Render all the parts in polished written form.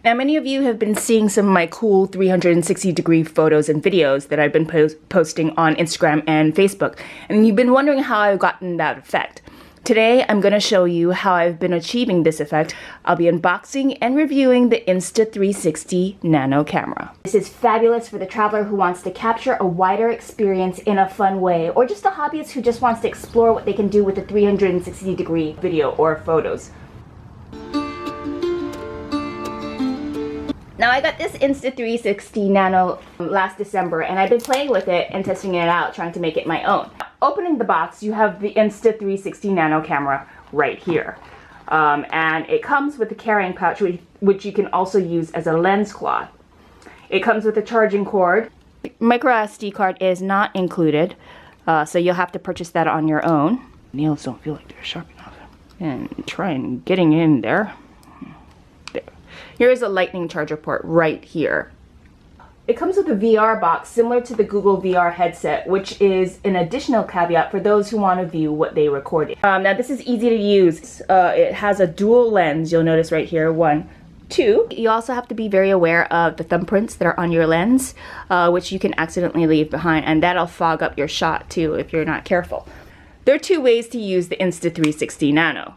Now, many of you have been seeing some of my cool 360-degree photos and videos that I've been posting on Instagram and Facebook, and you've been wondering how I've gotten that effect. Today, I'm going to show you how I've been achieving this effect. I'll be unboxing and reviewing the Insta360 Nano camera. This is fabulous for the traveler who wants to capture a wider experience in a fun way, or just a hobbyist who just wants to explore what they can do with a 360-degree video or photos. Now, I got this Insta360 Nano last December, and I've been playing with it and testing it out, trying to make it my own. Opening the box, you have the Insta360 Nano camera right here. And it comes with a carrying pouch, which you can also use as a lens cloth. It comes with a charging cord. Micro SD card is not included, so you'll have to purchase that on your own. Nails don't feel like they're sharp enough. And try and getting in there. Here's a lightning charger port right here. It comes with a VR box similar to the Google VR headset, which is an additional caveat for those who want to view what they recorded. Now this is easy to use. It has a dual lens, you'll notice right here, 1, 2. You also have to be very aware of the thumbprints that are on your lens, which you can accidentally leave behind, and that'll fog up your shot too if you're not careful. There are 2 ways to use the Insta360 Nano.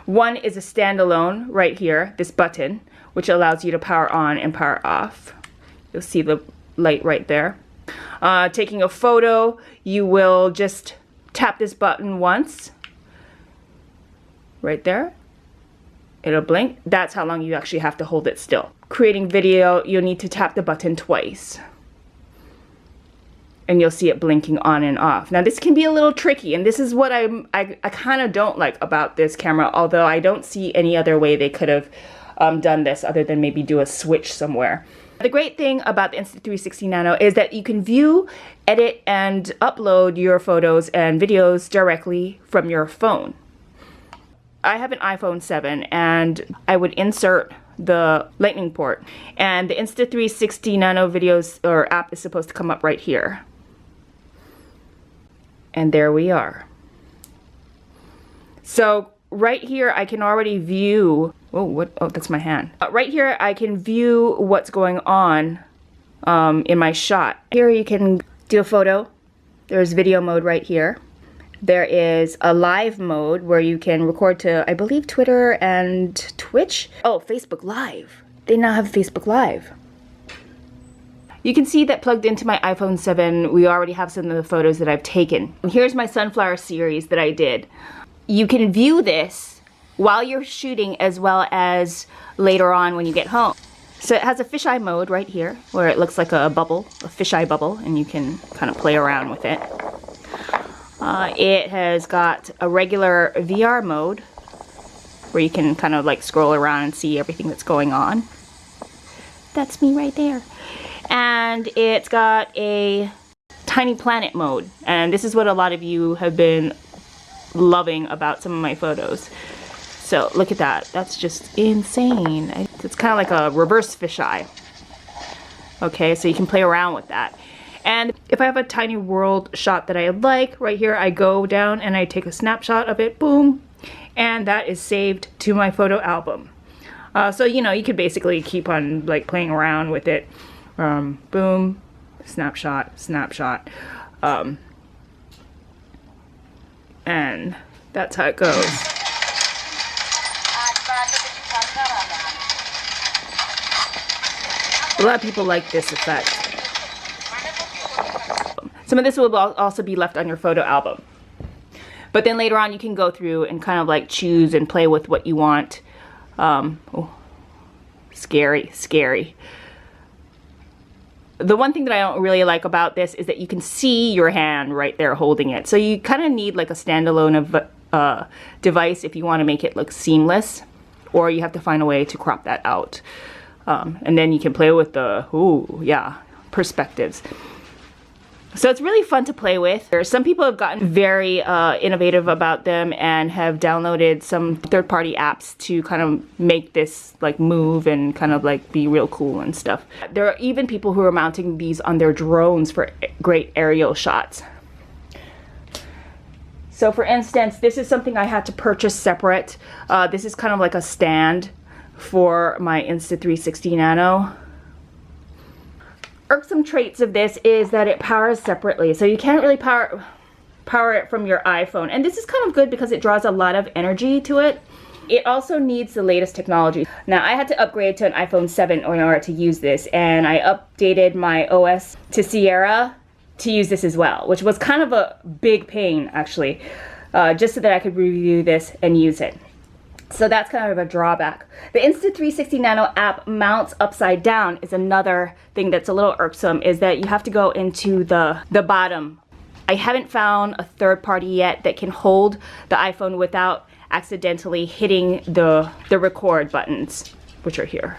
One is a standalone right here, this button, which allows you to power on and power off. You'll see the light right there. Taking a photo, you will just tap this button once. Right there. It'll blink. That's how long you actually have to hold it still. Creating video, you'll need to tap the button twice. And you'll see it blinking on and off. Now this can be a little tricky, and this is what I kind of don't like about this camera, although I don't see any other way they could have done this other than maybe do a switch somewhere. The great thing about the Insta360 Nano is that you can view, edit, and upload your photos and videos directly from your phone. I have an iPhone 7, and I would insert the lightning port, and the Insta360 Nano videos or app is supposed to come up right here. And there we are. So right here I can already view, oh that's my hand. Right here I can view what's going on in my shot. Here you can do a photo. There's video mode right here. There is a live mode where you can record to, I believe, Twitter and Twitch. Oh, Facebook Live. They now have Facebook Live. You can see that plugged into my iPhone 7, we already have some of the photos that I've taken. Here's my sunflower series that I did. You can view this while you're shooting as well as later on when you get home. So it has a fisheye mode right here where it looks like a bubble, a fisheye bubble, and you can kind of play around with it. It has got a regular VR mode where you can kind of like scroll around and see everything that's going on. That's me right there. And it's got a tiny planet mode, and this is what a lot of you have been loving about some of my photos. So look at that. That's just insane. It's kind of like a reverse fisheye. Okay, so you can play around with that. And if I have a tiny world shot that I like, right here I go down and I take a snapshot of it, boom, and that is saved to my photo album. So you know, you could basically keep on like playing around with it. Boom, snapshot, snapshot. And that's how it goes. A lot of people like this effect. Some of this will also be left on your photo album. But then later on you can go through and kind of like choose and play with what you want. Oh, scary, scary. The one thing that I don't really like about this is that you can see your hand right there holding it. So you kind of need like a standalone device if you want to make it look seamless, or you have to find a way to crop that out. And then you can play with the, ooh, yeah, perspectives. So it's really fun to play with. Some people have gotten very innovative about them and have downloaded some third-party apps to kind of make this like move and kind of like be real cool and stuff. There are even people who are mounting these on their drones for great aerial shots. So for instance, this is something I had to purchase separate. This is kind of like a stand for my Insta360 Nano. Irksome traits of this is that it powers separately, so you can't really power it from your iPhone. And this is kind of good because it draws a lot of energy to it. It also needs the latest technology. Now, I had to upgrade to an iPhone 7 in order to use this, and I updated my OS to Sierra to use this as well, which was kind of a big pain, actually, just so that I could review this and use it. So that's kind of a drawback. The Insta360 Nano app mounts upside down is another thing that's a little irksome, is that you have to go into the bottom. I haven't found a third party yet that can hold the iPhone without accidentally hitting the record buttons, which are here.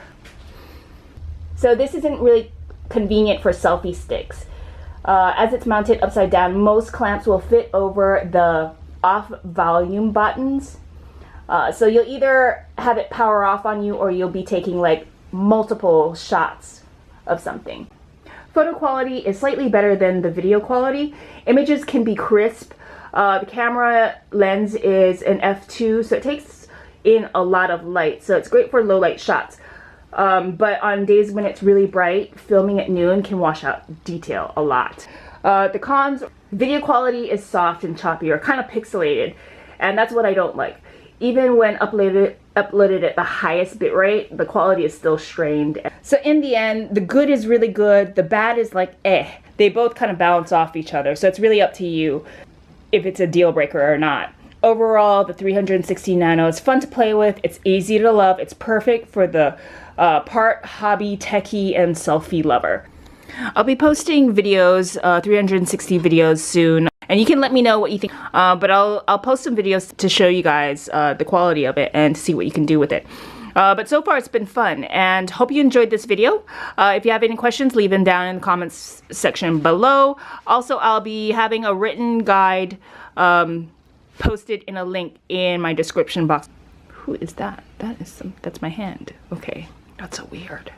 So this isn't really convenient for selfie sticks. As it's mounted upside down, most clamps will fit over the off volume buttons. So you'll either have it power off on you, or you'll be taking like multiple shots of something. Photo quality is slightly better than the video quality. Images can be crisp. The camera lens is an f2, so it takes in a lot of light, so it's great for low light shots. But on days when it's really bright, filming at noon can wash out detail a lot. The cons: video quality is soft and choppy, or kind of pixelated, and that's what I don't like. Even when uploaded at the highest bitrate, the quality is still strained. So in the end, the good is really good, the bad is like They both kind of balance off each other, so it's really up to you if it's a deal breaker or not. Overall, the 360 Nano is fun to play with, it's easy to love, it's perfect for the part hobby, techie, and selfie lover. I'll be posting videos, 360 videos soon, and you can let me know what you think. But I'll post some videos to show you guys the quality of it and see what you can do with it. But so far it's been fun, and hope you enjoyed this video. If you have any questions, leave them down in the comments section below. Also, I'll be having a written guide posted in a link in my description box. Who is that? That's my hand. Okay, that's so weird.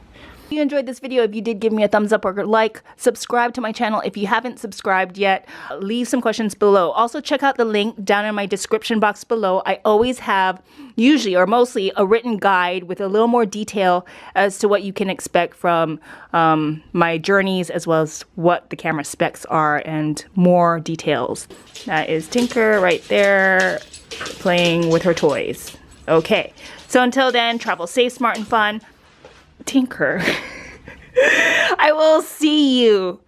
If you enjoyed this video, if you did, give me a thumbs up or like. Subscribe to my channel if you haven't subscribed yet. Leave some questions below. Also, check out the link down in my description box below. I always have, usually or mostly, a written guide with a little more detail as to what you can expect from my journeys, as well as what the camera specs are and more details. That is Tinker right there playing with her toys. Okay, so until then, travel safe, smart, and fun. Tinker. I will see you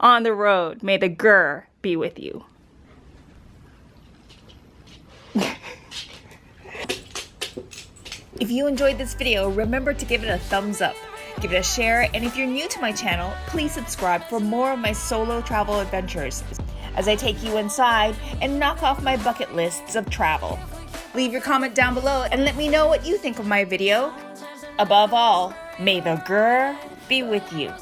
on the road. May the GRRR be with you. If you enjoyed this video, remember to give it a thumbs up, give it a share, and if you're new to my channel, please subscribe for more of my solo travel adventures as I take you inside and knock off my bucket lists of travel. Leave your comment down below and let me know what you think of my video. Above all, may the GRRR be with you.